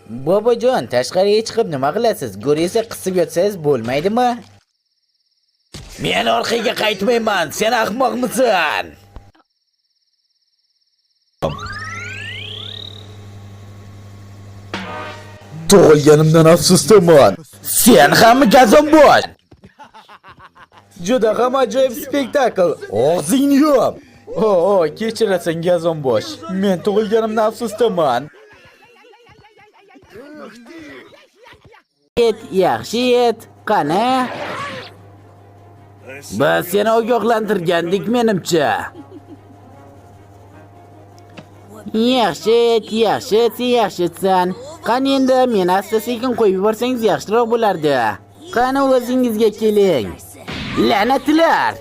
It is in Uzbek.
Bobojon, tashqariga chiqib nima qilasiz? Go'resa qisib yotsangiz bo'lmaydimi? Men orqaga qaytmayman. Sen ahmoqmisan? Tug'ilganimdan afsusdaman. Sen ham gazonbosh. Juda ham ajoyib spektakl. Og'zingni yop. Kechirasan gazonbosh. Men tug'ilganimdan afsusdaman. Yaxshi et. Qani? Biz seni ogohlantirgandik menimcha. Yaxshi. Qani endi meni asta-sekin qo'yib yuborsangiz yaxshiroq bo'lardi. Qani o'zingizga keling. La'natlar!